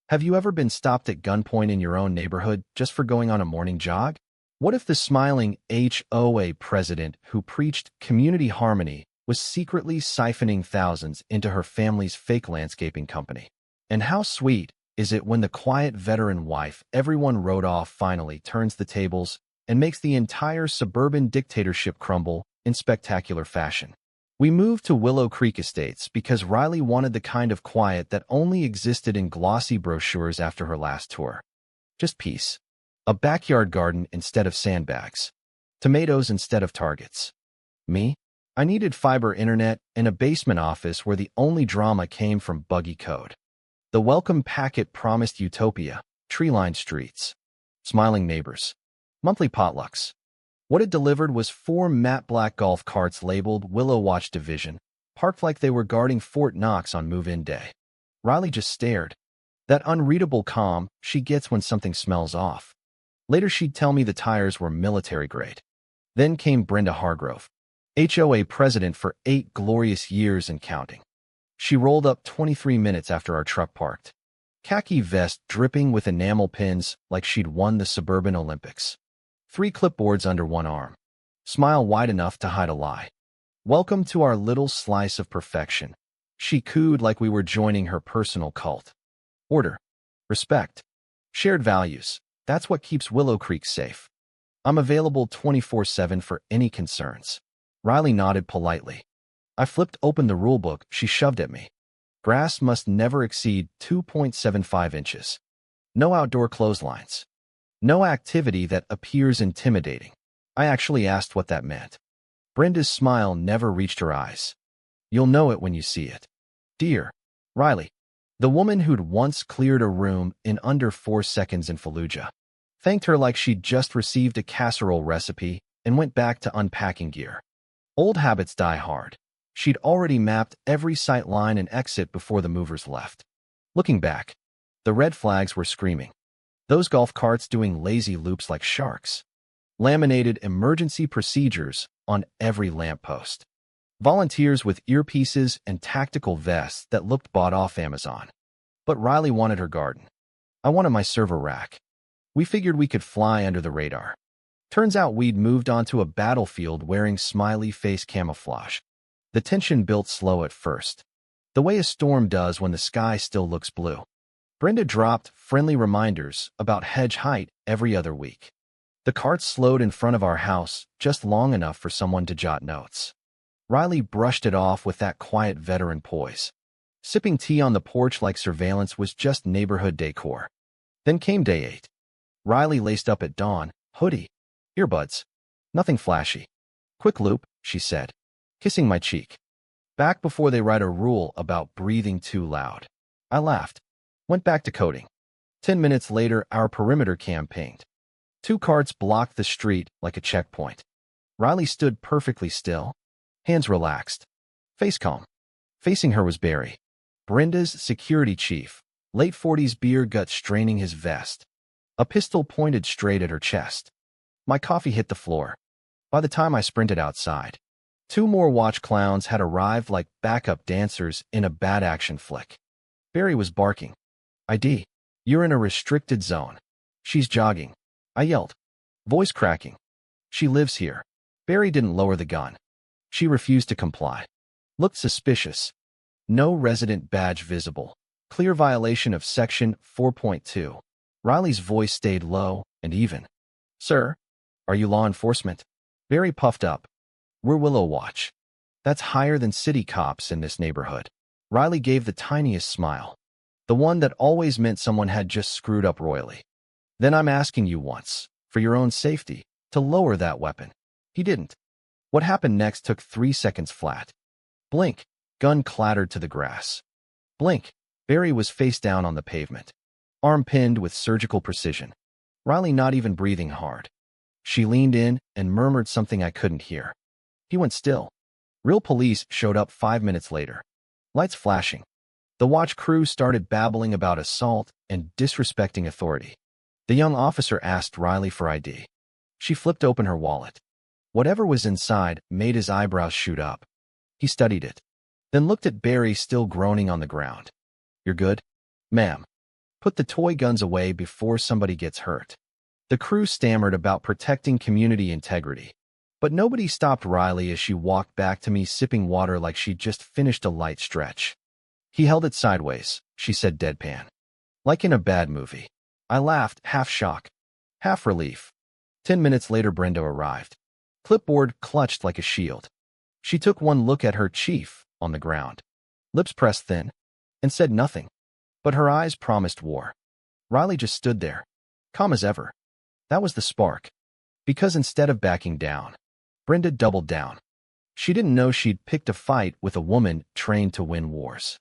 Have you ever been stopped at gunpoint in your own neighborhood just for going on a morning jog? What if the smiling HOA president who preached community harmony was secretly siphoning thousands into her family's fake landscaping company? And how sweet is it when the quiet veteran wife everyone wrote off finally turns the tables and makes the entire suburban dictatorship crumble in spectacular fashion? We moved to Willow Creek Estates because Riley wanted the kind of quiet that only existed in glossy brochures after her last tour. Just peace. A backyard garden instead of sandbags. Tomatoes instead of targets. Me? I needed fiber internet and a basement office where the only drama came from buggy code. The welcome packet promised utopia, tree-lined streets, smiling neighbors, monthly potlucks. What it delivered was 4 matte black golf carts labeled Willow Watch Division, parked like they were guarding Fort Knox on move-in day. Riley just stared. That unreadable calm she gets when something smells off. Later she'd tell me the tires were military grade. Then came Brenda Hargrove, HOA president for 8 glorious years and counting. She rolled up 23 minutes after our truck parked. Khaki vest dripping with enamel pins like she'd won the suburban Olympics. 3 clipboards under one arm. Smile wide enough to hide a lie. Welcome to our little slice of perfection. She cooed like we were joining her personal cult. Order. Respect. Shared values. That's what keeps Willow Creek safe. I'm available 24/7 for any concerns. Riley nodded politely. I flipped open the rulebook she shoved at me. Grass must never exceed 2.75 inches. No outdoor clotheslines. No activity that appears intimidating. I actually asked what that meant. Brenda's smile never reached her eyes. You'll know it when you see it. Dear Riley, the woman who'd once cleared a room in under 4 seconds in Fallujah, thanked her like she'd just received a casserole recipe and went back to unpacking gear. Old habits die hard. She'd already mapped every sight line and exit before the movers left. Looking back, the red flags were screaming. Those golf carts doing lazy loops like sharks. Laminated emergency procedures on every lamppost. Volunteers with earpieces and tactical vests that looked bought off Amazon. But Riley wanted her garden. I wanted my server rack. We figured we could fly under the radar. Turns out we'd moved onto a battlefield wearing smiley face camouflage. The tension built slow at first, the way a storm does when the sky still looks blue. Brenda dropped friendly reminders about hedge height every other week. The cart slowed in front of our house just long enough for someone to jot notes. Riley brushed it off with that quiet veteran poise. Sipping tea on the porch like surveillance was just neighborhood decor. Then came day 8. Riley laced up at dawn, hoodie, earbuds. Nothing flashy. Quick loop, she said, kissing my cheek. Back before they write a rule about breathing too loud. I laughed. Went back to coding. 10 minutes later, our perimeter cam pinged. 2 carts blocked the street like a checkpoint. Riley stood perfectly still, hands relaxed, face calm. Facing her was Barry, Brenda's security chief, late 40s beer gut straining his vest. A pistol pointed straight at her chest. My coffee hit the floor. By the time I sprinted outside, 2 more watch clowns had arrived like backup dancers in a bad action flick. Barry was barking. ID. You're in a restricted zone. She's jogging. I yelled. Voice cracking. She lives here. Barry didn't lower the gun. She refused to comply. Looked suspicious. No resident badge visible. Clear violation of Section 4.2. Riley's voice stayed low and even. Sir, are you law enforcement? Barry puffed up. We're Willow Watch. That's higher than city cops in this neighborhood. Riley gave the tiniest smile. The one that always meant someone had just screwed up royally. Then I'm asking you once, for your own safety, to lower that weapon. He didn't. What happened next took 3 seconds flat. Blink. Gun clattered to the grass. Blink. Barry was face down on the pavement. Arm pinned with surgical precision. Riley not even breathing hard. She leaned in and murmured something I couldn't hear. He went still. Real police showed up 5 minutes later. Lights flashing. The watch crew started babbling about assault and disrespecting authority. The young officer asked Riley for ID. She flipped open her wallet. Whatever was inside made his eyebrows shoot up. He studied it, then looked at Barry still groaning on the ground. You're good? Ma'am. Put the toy guns away before somebody gets hurt. The crew stammered about protecting community integrity, but nobody stopped Riley as she walked back to me sipping water like she'd just finished a light stretch. He held it sideways, she said deadpan. Like in a bad movie. I laughed, half shock, half relief. 10 minutes later, Brenda arrived. Clipboard clutched like a shield. She took one look at her chief on the ground, lips pressed thin, and said nothing. But her eyes promised war. Riley just stood there, calm as ever. That was the spark. Because instead of backing down, Brenda doubled down. She didn't know she'd picked a fight with a woman trained to win wars.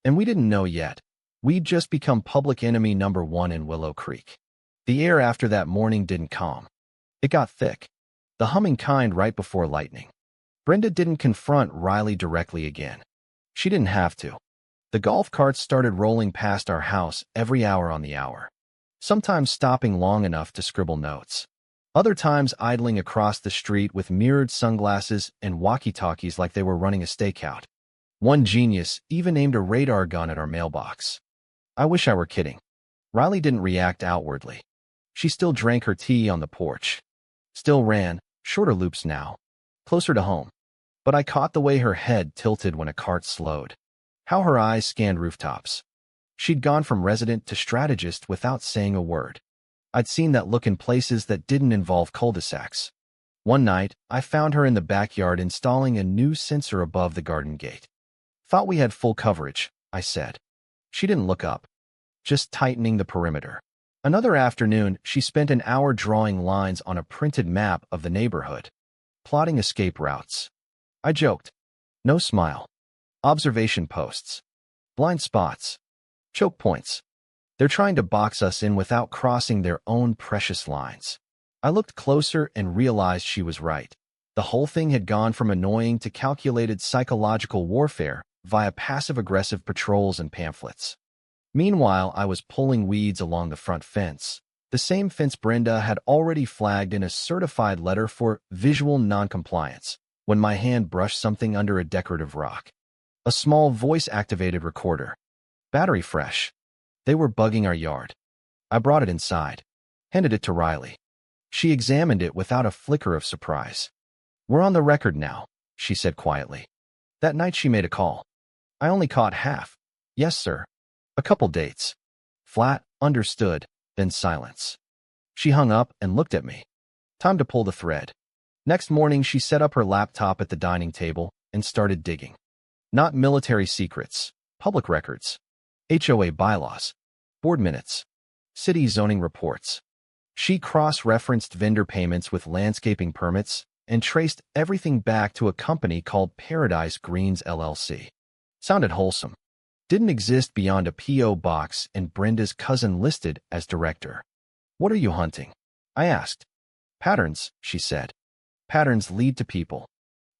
And we didn't know yet. We'd just become public enemy number one in Willow Creek. The air after that morning didn't calm. It got thick. The humming kind right before lightning. Brenda didn't confront Riley directly again. She didn't have to. The golf carts started rolling past our house every hour on the hour, sometimes stopping long enough to scribble notes, other times idling across the street with mirrored sunglasses and walkie-talkies like they were running a stakeout. One genius even aimed a radar gun at our mailbox. I wish I were kidding. Riley didn't react outwardly. She still drank her tea on the porch, still ran, shorter loops now, closer to home. But I caught the way her head tilted when a cart slowed, how her eyes scanned rooftops. She'd gone from resident to strategist without saying a word. I'd seen that look in places that didn't involve cul-de-sacs. One night, I found her in the backyard installing a new sensor above the garden gate. Thought we had full coverage, I said. She didn't look up, just tightening the perimeter. Another afternoon, she spent an hour drawing lines on a printed map of the neighborhood, plotting escape routes. I joked. No smile. Observation posts. Blind spots. Choke points. They're trying to box us in without crossing their own precious lines. I looked closer and realized she was right. The whole thing had gone from annoying to calculated psychological warfare via passive-aggressive patrols and pamphlets. Meanwhile, I was pulling weeds along the front fence, the same fence Brenda had already flagged in a certified letter for visual noncompliance, when my hand brushed something under a decorative rock. A small voice-activated recorder. Battery fresh. They were bugging our yard. I brought it inside, handed it to Riley. She examined it without a flicker of surprise. "We're on the record now," she said quietly. That night she made a call. I only caught half. "Yes, sir." A couple dates. Flat, understood, then silence. She hung up and looked at me. Time to pull the thread. Next morning she set up her laptop at the dining table and started digging. Not military secrets, public records, HOA bylaws, board minutes, city zoning reports. She cross-referenced vendor payments with landscaping permits and traced everything back to a company called Paradise Greens LLC. Sounded wholesome. Didn't exist beyond a P.O. box and Brenda's cousin listed as director. "What are you hunting?" I asked. "Patterns," she said. "Patterns lead to people.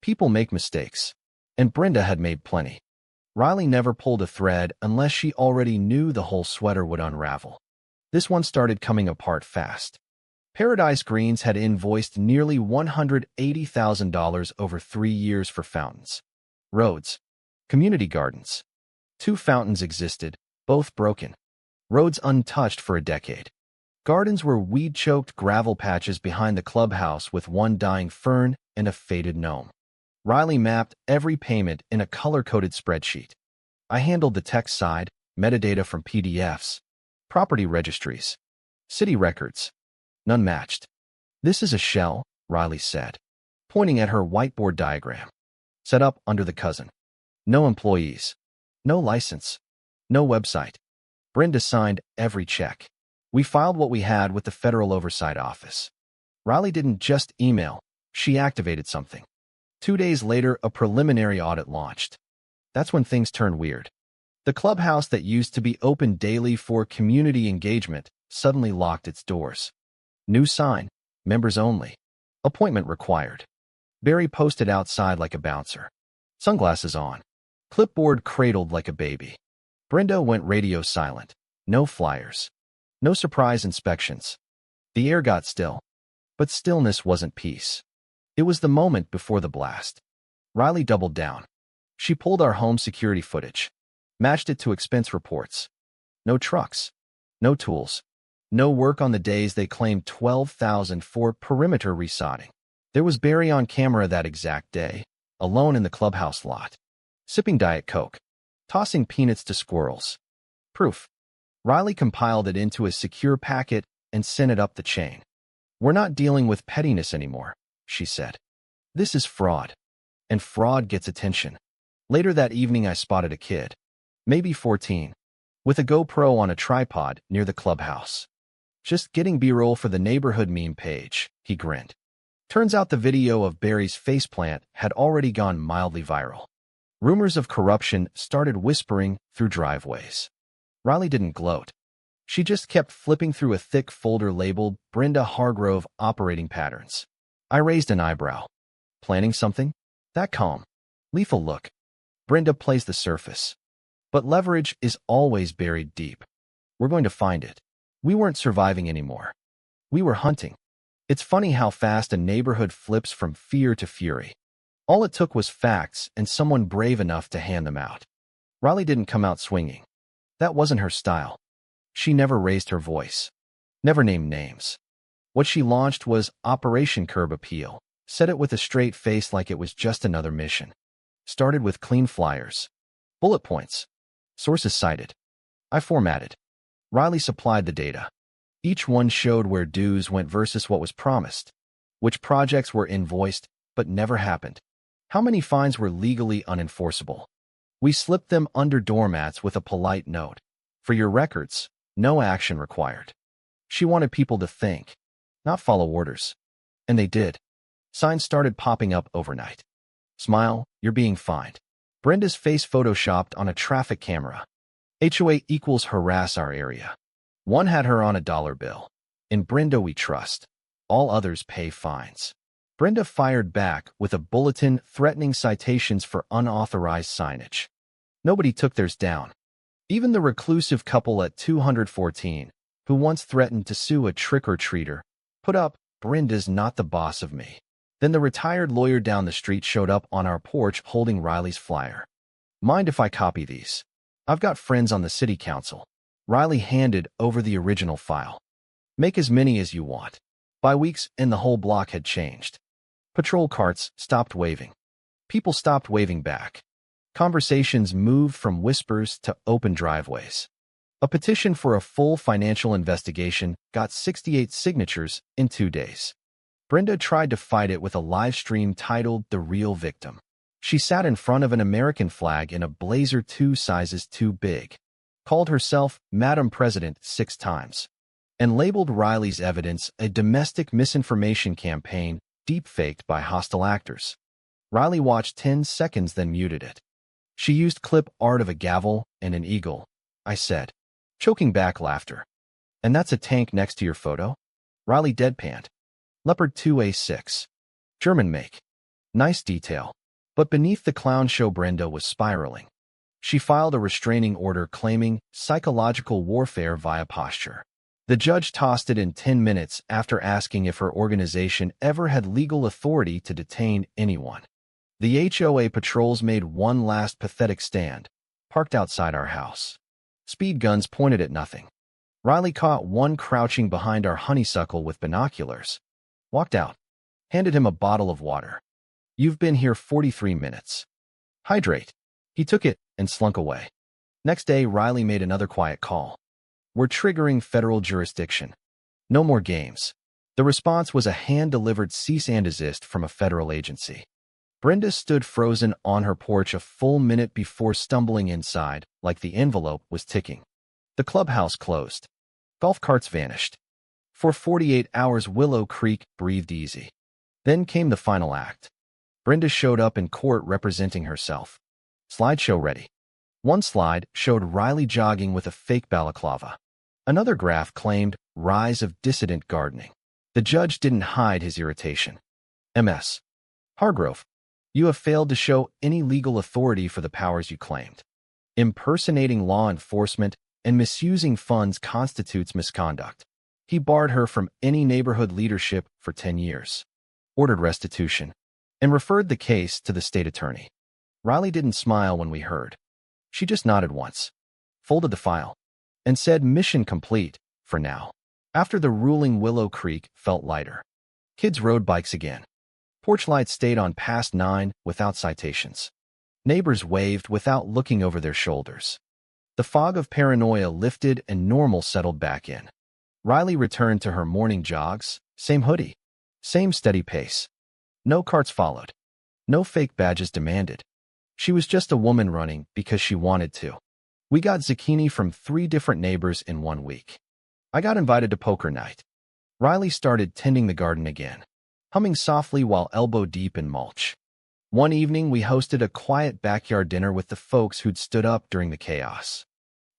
People make mistakes. And Brenda had made plenty." Riley never pulled a thread unless she already knew the whole sweater would unravel. This one started coming apart fast. Paradise Greens had invoiced nearly $180,000 over 3 years for fountains, roads, community gardens. 2 fountains existed, both broken. Roads untouched for a decade. Gardens were weed-choked gravel patches behind the clubhouse with one dying fern and a faded gnome. Riley mapped every payment in a color-coded spreadsheet. I handled the text side, metadata from PDFs, property registries, city records. None matched. "This is a shell," Riley said, pointing at her whiteboard diagram. "Set up under the cousin. No employees. No license. No website." Brenda signed every check. We filed what we had with the Federal Oversight Office. Riley didn't just email. She activated something. 2 days later, a preliminary audit launched. That's when things turned weird. The clubhouse that used to be open daily for community engagement suddenly locked its doors. New sign, members only. Appointment required. Barry posted outside like a bouncer. Sunglasses on. Clipboard cradled like a baby. Brenda went radio silent. No flyers. No surprise inspections. The air got still. But stillness wasn't peace. It was the moment before the blast. Riley doubled down. She pulled our home security footage, matched it to expense reports. No trucks. No tools. No work on the days they claimed $12,000 for perimeter resodding. There was Barry on camera that exact day, alone in the clubhouse lot, sipping Diet Coke, tossing peanuts to squirrels. Proof. Riley compiled it into a secure packet and sent it up the chain. "We're not dealing with pettiness anymore," she said. "This is fraud. And fraud gets attention." Later that evening I spotted a kid, maybe 14, with a GoPro on a tripod near the clubhouse. "Just getting B-roll for the neighborhood meme page," he grinned. Turns out the video of Barry's faceplant had already gone mildly viral. Rumors of corruption started whispering through driveways. Riley didn't gloat. She just kept flipping through a thick folder labeled Brenda Hargrove Operating Patterns. I raised an eyebrow. Planning something? That calm, lethal look. Brenda plays the surface. But leverage is always buried deep. We're going to find it. We weren't surviving anymore. We were hunting. It's funny how fast a neighborhood flips from fear to fury. All it took was facts and someone brave enough to hand them out. Riley didn't come out swinging. That wasn't her style. She never raised her voice. Never named names. What she launched was Operation Curb Appeal. Said it with a straight face like it was just another mission. Started with clean flyers. Bullet points. Sources cited. I formatted. Riley supplied the data. Each one showed where dues went versus what was promised. Which projects were invoiced but never happened. How many fines were legally unenforceable. We slipped them under doormats with a polite note. For your records, no action required. She wanted people to think, not follow orders. And they did. Signs started popping up overnight. "Smile, you're being fined." Brenda's face photoshopped on a traffic camera. "HOA equals harass our area." One had her on a dollar bill. "In Brenda we trust. All others pay fines." Brenda fired back with a bulletin threatening citations for unauthorized signage. Nobody took theirs down. Even the reclusive couple at 214, who once threatened to sue a trick-or-treater, put up, "Brenda's not the boss of me." Then the retired lawyer down the street showed up on our porch holding Riley's flyer. "Mind if I copy these? I've got friends on the city council." Riley handed over the original file. "Make as many as you want." By weeks, and the whole block had changed. Patrol carts stopped waving. People stopped waving back. Conversations moved from whispers to open driveways. A petition for a full financial investigation got 68 signatures in 2 days. Brenda tried to fight it with a live stream titled "The Real Victim." She sat in front of an American flag in a blazer 2 sizes too big, called herself Madam President 6 times, and labeled Riley's evidence a domestic misinformation campaign deepfaked by hostile actors. Riley watched 10 seconds, then muted it. "She used clip art of a gavel and an eagle," I said, choking back laughter. "And that's a tank next to your photo?" Riley deadpanned. "Leopard 2A6. German make. Nice detail." But beneath the clown show, Brenda was spiraling. She filed a restraining order claiming psychological warfare via posture. The judge tossed it in 10 minutes after asking if her organization ever had legal authority to detain anyone. The HOA patrols made one last pathetic stand, parked outside our house. Speed guns pointed at nothing. Riley caught one crouching behind our honeysuckle with binoculars. Walked out. Handed him a bottle of water. "You've been here 43 minutes. Hydrate." He took it and slunk away. Next day, Riley made another quiet call. "We're triggering federal jurisdiction. No more games." The response was a hand-delivered cease and desist from a federal agency. Brenda stood frozen on her porch a full minute before stumbling inside, like the envelope was ticking. The clubhouse closed. Golf carts vanished. For 48 hours, Willow Creek breathed easy. Then came the final act. Brenda showed up in court representing herself. Slideshow ready. One slide showed Riley jogging with a fake balaclava. Another graph claimed rise of dissident gardening. The judge didn't hide his irritation. "Ms. Hargrove, you have failed to show any legal authority for the powers you claimed. Impersonating law enforcement and misusing funds constitutes misconduct." He barred her from any neighborhood leadership for 10 years, ordered restitution, and referred the case to the state attorney. Riley didn't smile when we heard. She just nodded once, folded the file, and said mission complete, for now. After the ruling Willow Creek felt lighter. Kids rode bikes again. Porch lights stayed on past 9 without citations. Neighbors waved without looking over their shoulders. The fog of paranoia lifted and normal settled back in. Riley returned to her morning jogs, same hoodie, same steady pace. No carts followed. No fake badges demanded. She was just a woman running because she wanted to. We got zucchini from 3 different neighbors in 1 week. I got invited to poker night. Riley started tending the garden again, humming softly while elbow-deep in mulch. One evening, we hosted a quiet backyard dinner with the folks who'd stood up during the chaos.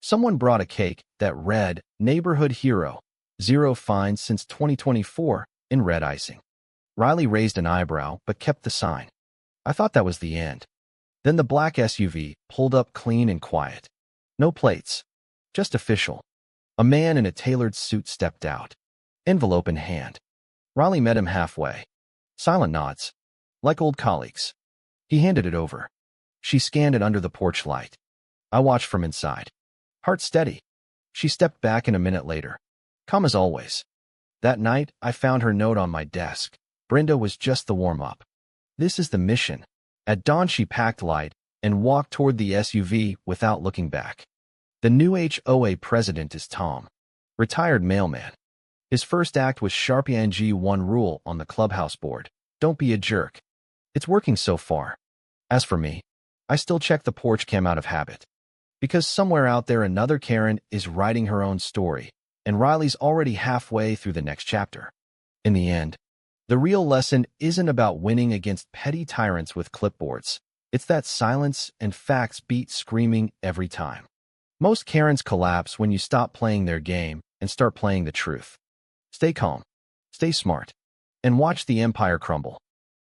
Someone brought a cake that read, Neighborhood Hero, 0 fines since 2024, in red icing. Riley raised an eyebrow but kept the sign. I thought that was the end. Then the black SUV pulled up clean and quiet. No plates. Just official. A man in a tailored suit stepped out. Envelope in hand. Riley met him halfway. Silent nods. Like old colleagues. He handed it over. She scanned it under the porch light. I watched from inside. Heart steady. She stepped back, and a minute later. Calm as always. That night, I found her note on my desk. Brenda was just the warm-up. This is the mission. At dawn, she packed light and walked toward the SUV without looking back. The new HOA president is Tom. Retired mailman. His first act was Sharpie one rule on the clubhouse board. Don't be a jerk. It's working so far. As for me, I still check the porch cam out of habit. Because somewhere out there another Karen is writing her own story, and Riley's already halfway through the next chapter. In the end, the real lesson isn't about winning against petty tyrants with clipboards. It's that silence and facts beat screaming every time. Most Karens collapse when you stop playing their game and start playing the truth. Stay calm, stay smart, and watch the empire crumble.